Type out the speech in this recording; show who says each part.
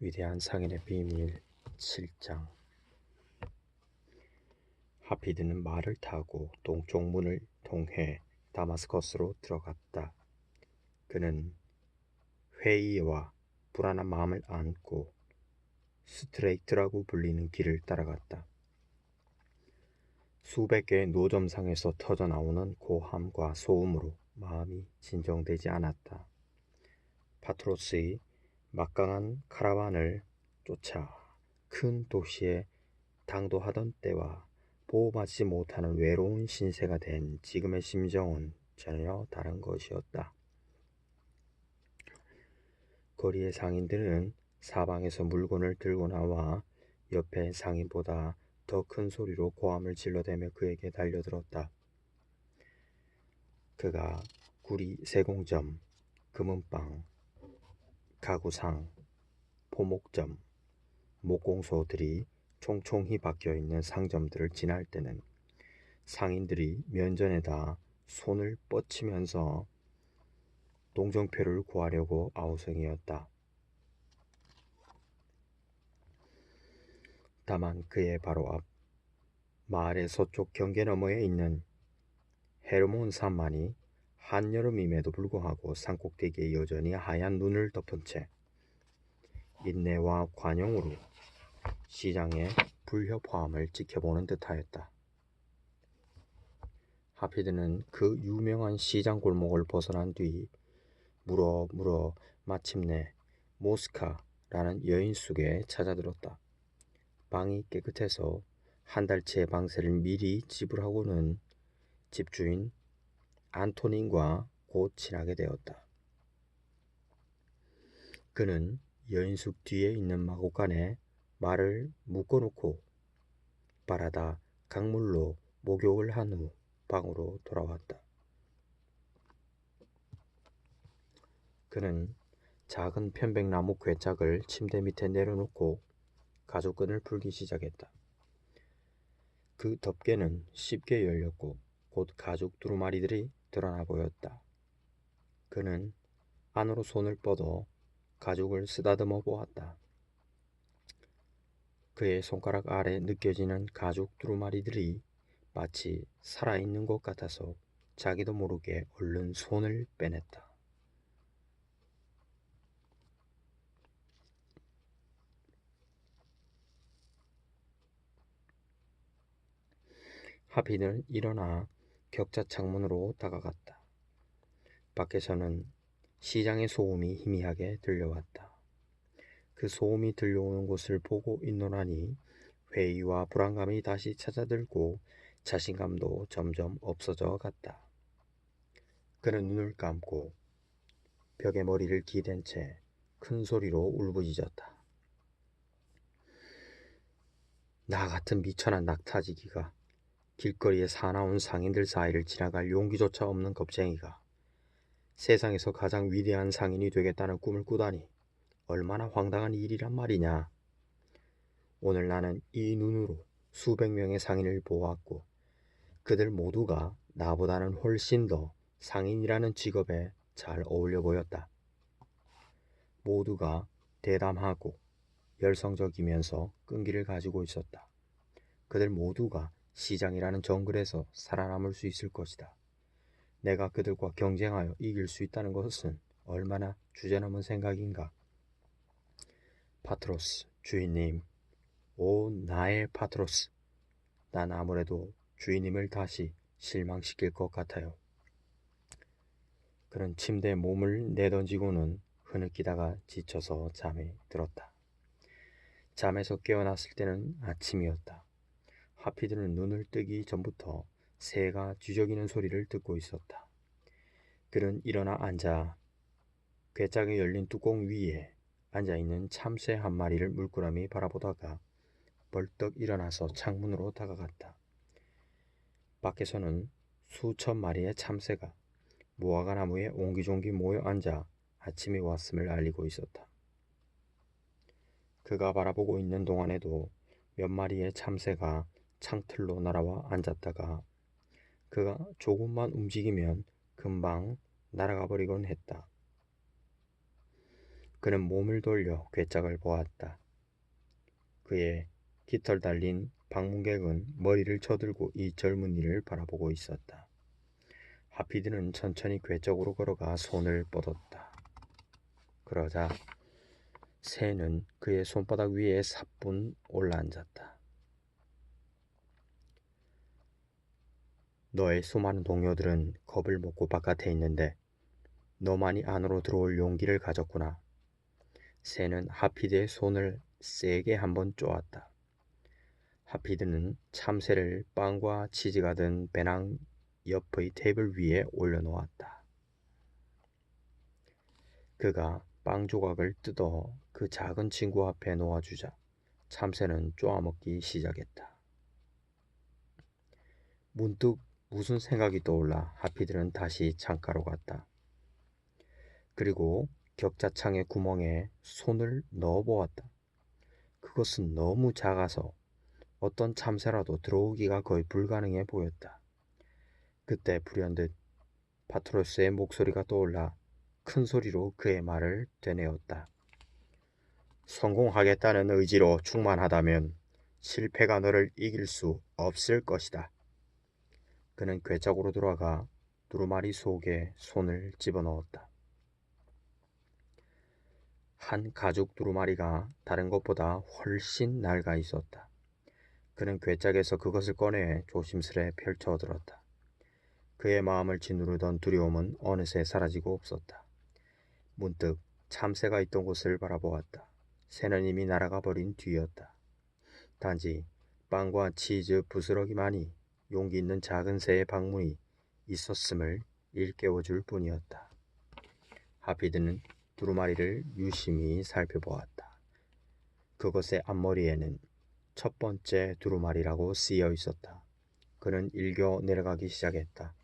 Speaker 1: 위대한 상인의 비밀 7장. 하피드는 말을 타고 동쪽 문을 통해 다마스커스로 들어갔다. 그는 회의와 불안한 마음을 안고 스트레이트라고 불리는 길을 따라갔다. 수백 개의 노점상에서 터져나오는 고함과 소음으로 마음이 진정되지 않았다. 파트로스의 막강한 카라반을 쫓아 큰 도시에 당도하던 때와 보호받지 못하는 외로운 신세가 된 지금의 심정은 전혀 다른 것이었다. 거리의 상인들은 사방에서 물건을 들고 나와 옆에 상인보다 더 큰 소리로 고함을 질러대며 그에게 달려들었다. 그가 구리 세공점, 금은방, 가구상, 포목점, 목공소들이 총총히 박혀있는 상점들을 지날 때는 상인들이 면전에다 손을 뻗치면서 동정표를 구하려고 아우성이었다. 다만 그의 바로 앞 마을의 서쪽 경계 너머에 있는 헤르몬 산만이 한여름임에도 불구하고 산꼭대기에 여전히 하얀 눈을 덮은 채 인내와 관용으로 시장의 불협화음을 지켜보는 듯하였다. 하피드는 그 유명한 시장 골목을 벗어난 뒤 물어 마침내 모스카라는 여인숙에 찾아들었다. 방이 깨끗해서 한 달치의 방세를 미리 지불하고는 집주인 안토닌과 곧 친하게 되었다. 그는 여인숙 뒤에 있는 마곡간에 말을 묶어놓고 바라다 강물로 목욕을 한 후 방으로 돌아왔다. 그는 작은 편백나무 괴짝을 침대 밑에 내려놓고 가죽끈을 풀기 시작했다. 그 덮개는 쉽게 열렸고 곧 가죽 두루마리들이 드러나 보였다. 그는 안으로 손을 뻗어 가죽을 쓰다듬어 보았다. 그의 손가락 아래 느껴지는 가죽 두루마리들이 마치 살아있는 것 같아서 자기도 모르게 얼른 손을 빼냈다. 하피는 일어나 격자 창문으로 다가갔다. 밖에서는 시장의 소음이 희미하게 들려왔다. 그 소음이 들려오는 곳을 보고 있노라니 회의와 불안감이 다시 찾아들고 자신감도 점점 없어져 갔다. 그는 눈을 감고 벽에 머리를 기댄 채 큰 소리로 울부짖었다. 나 같은 미천한 낙타지기가, 길거리에 사나운 상인들 사이를 지나갈 용기조차 없는 겁쟁이가 세상에서 가장 위대한 상인이 되겠다는 꿈을 꾸다니 얼마나 황당한 일이란 말이냐. 오늘 나는 이 눈으로 수백 명의 상인을 보았고 그들 모두가 나보다는 훨씬 더 상인이라는 직업에 잘 어울려 보였다. 모두가 대담하고 열성적이면서 끈기를 가지고 있었다. 그들 모두가 시장이라는 정글에서 살아남을 수 있을 것이다. 내가 그들과 경쟁하여 이길 수 있다는 것은 얼마나 주제넘은 생각인가. 파트로스, 주인님, 오 나의 파트로스, 난 아무래도 주인님을 다시 실망시킬 것 같아요. 그는 침대에 몸을 내던지고는 흐느끼다가 지쳐서 잠에 들었다. 잠에서 깨어났을 때는 아침이었다. 하피드는 눈을 뜨기 전부터 새가 쥐저기는 소리를 듣고 있었다. 그는 일어나 앉아 괴짝에 열린 뚜껑 위에 앉아있는 참새 한 마리를 물끄러미 바라보다가 벌떡 일어나서 창문으로 다가갔다. 밖에서는 수천 마리의 참새가 무화과나무에 옹기종기 모여 앉아 아침이 왔음을 알리고 있었다. 그가 바라보고 있는 동안에도 몇 마리의 참새가 창틀로 날아와 앉았다가 그가 조금만 움직이면 금방 날아가 버리곤 했다. 그는 몸을 돌려 괴짝을 보았다. 그의 깃털 달린 방문객은 머리를 쳐들고 이 젊은이를 바라보고 있었다. 하피드는 천천히 괴짝으로 걸어가 손을 뻗었다. 그러자 새는 그의 손바닥 위에 사뿐 올라앉았다. 너의 수많은 동료들은 겁을 먹고 바깥에 있는데 너만이 안으로 들어올 용기를 가졌구나. 새는 하피드의 손을 세게 한번 쪼았다. 하피드는 참새를 빵과 치즈가 든 배낭 옆의 테이블 위에 올려놓았다. 그가 빵 조각을 뜯어 그 작은 친구 앞에 놓아주자 참새는 쪼아먹기 시작했다. 문득 무슨 생각이 떠올라 하피드는 다시 창가로 갔다. 그리고 격자창의 구멍에 손을 넣어보았다. 그것은 너무 작아서 어떤 참새라도 들어오기가 거의 불가능해 보였다. 그때 불현듯 파트로스의 목소리가 떠올라 큰 소리로 그의 말을 되뇌었다. 성공하겠다는 의지로 충만하다면 실패가 너를 이길 수 없을 것이다. 그는 괴짝으로 돌아가 두루마리 속에 손을 집어넣었다. 한 가죽 두루마리가 다른 것보다 훨씬 낡아 있었다. 그는 괴짝에서 그것을 꺼내 조심스레 펼쳐들었다. 그의 마음을 짓누르던 두려움은 어느새 사라지고 없었다. 문득 참새가 있던 곳을 바라보았다. 새는 이미 날아가 버린 뒤였다. 단지 빵과 치즈 부스러기만이 용기 있는 작은 새의 방문이 있었음을 일깨워줄 뿐이었다. 하피드는 두루마리를 유심히 살펴보았다. 그것의 앞머리에는 첫 번째 두루마리라고 쓰여 있었다. 그는 일교 내려가기 시작했다.